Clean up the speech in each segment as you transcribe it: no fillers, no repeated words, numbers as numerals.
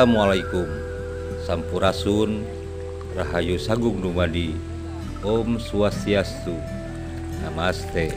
Assalamualaikum. Sampurasun, Rahayu Sagung Dumadi, Om Swastiastu, Namaste.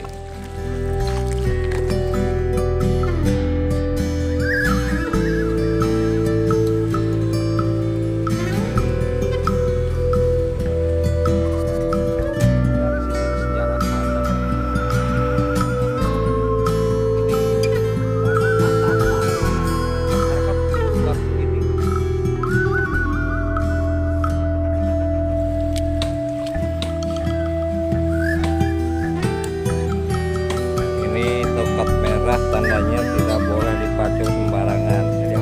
Tandanya tidak boleh dipacu sembarangan. Jadi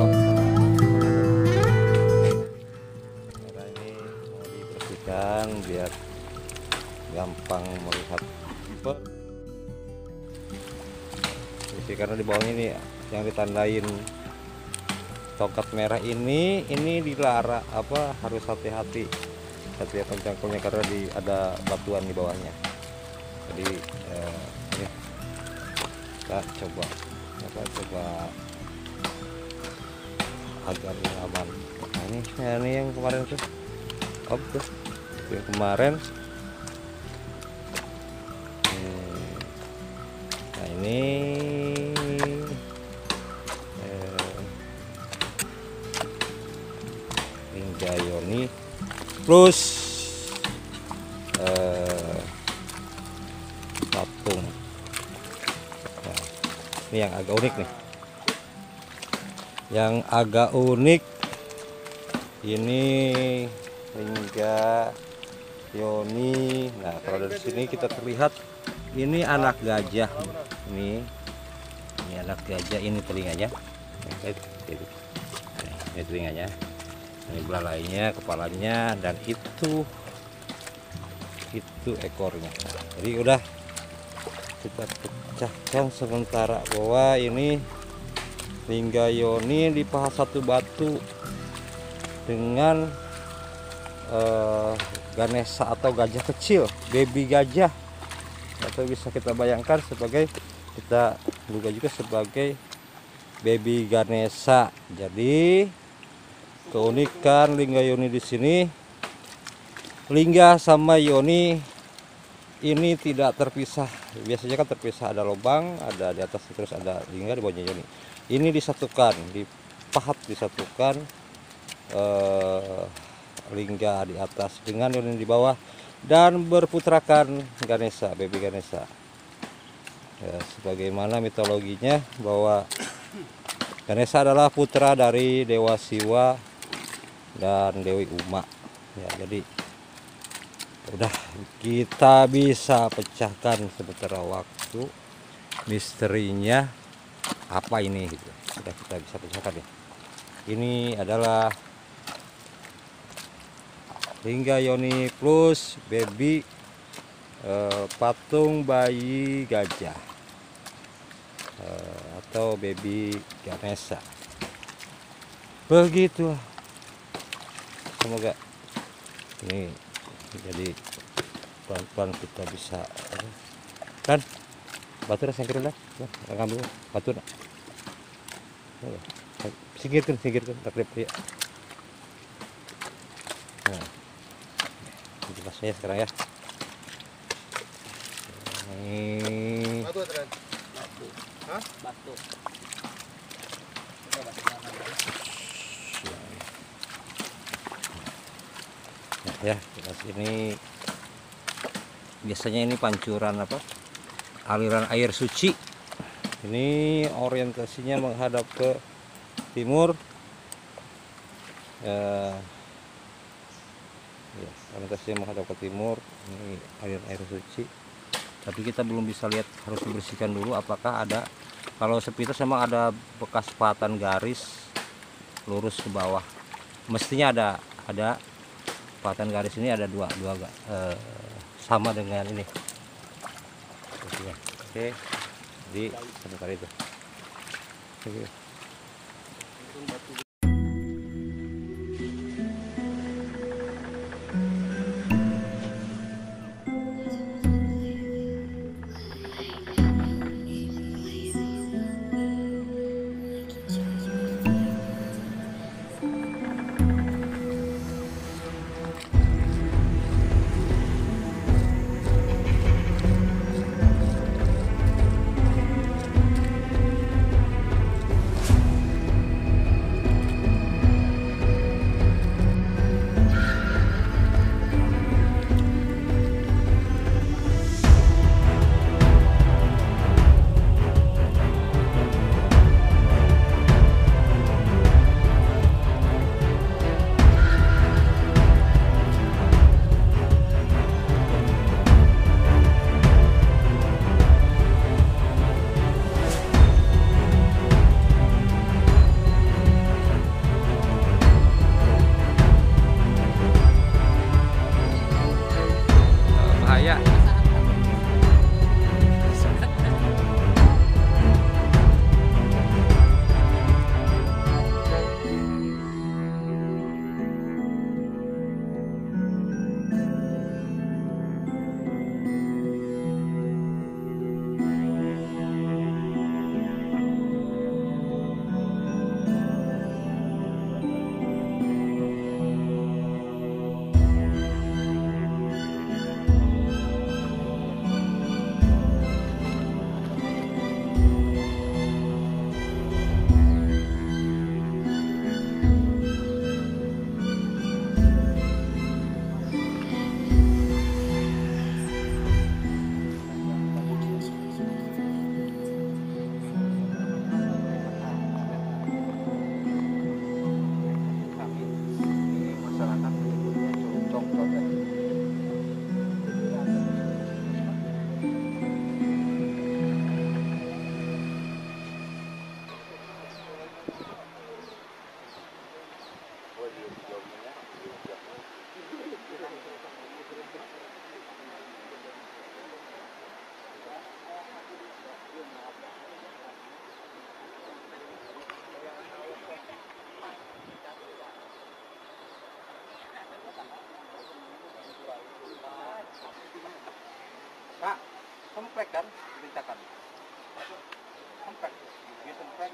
merah ini mau dibersihkan biar gampang melihat. Jadi karena di bawahnya ini yang ditandain tongkat merah ini dilarang harus hati-hati cangkulnya karena ada batuan di bawahnya. Jadi ini kita coba agar aman. Nah, ini yang kemarin tuh yang kemarin. Nah ini Linggayoni plus patung. Ini yang agak unik nih. Yang agak unik ini Linggayoni. Nah, kalau dari sini kita terlihat ini anak gajah. Ini anak gajah, ini telinganya. Ini telinganya. Ini belalainya, kepalanya, dan itu ekornya. Jadi udah kita pecahkan sementara bahwa ini Linggayoni dipahat satu batu dengan Ganesha atau gajah kecil, baby gajah, atau bisa kita bayangkan sebagai, kita duga juga sebagai baby Ganesha. Jadi keunikan Linggayoni di sini, Lingga sama Yoni ini tidak terpisah. Biasanya kan terpisah, ada lubang, ada di atas terus ada Lingga, di bawahnya Yoni. Ini disatukan, dipahat disatukan, Lingga di atas dengan Yoni di bawah, dan berputrakan Ganesha, baby Ganesha. Ya, sebagaimana mitologinya bahwa Ganesha adalah putra dari Dewa Siwa dan Dewi Uma. Ya, jadi udah kita bisa pecahkan sementara waktu misterinya apa ini gitu. Sudah kita bisa pecahkan ya. Ini adalah Linggayoni plus baby patung bayi gajah atau baby Ganesha. Begitu. Semoga ini jadi pelan-pelan kita bisa kan batu dah singkirin dah, ngambil batu dah, singkirkan takrib ya. Nah, ini pasnya sekarang ya. Ini batu. Ya, ini biasanya ini pancuran aliran air suci. Ini orientasinya menghadap ke timur. Orientasinya menghadap ke timur. Ini aliran air suci. Tapi kita belum bisa lihat, harus dibersihkan dulu apakah ada. Kalau sepintas memang ada bekas pahatan garis lurus ke bawah. Mestinya ada pahatan garis ini, ada dua sama dengan ini. Oke, di sebentar itu. Oke. Kak, semprek kan dimintakan? Semprek, dia semprek.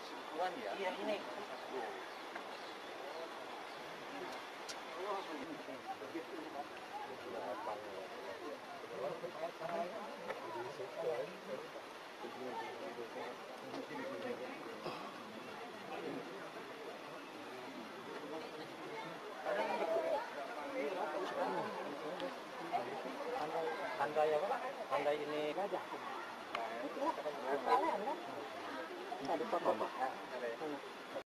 Sentuhan ya? Iya ini. Tanda ya Pak? Tanda ini gajah. Tadi foto Pak.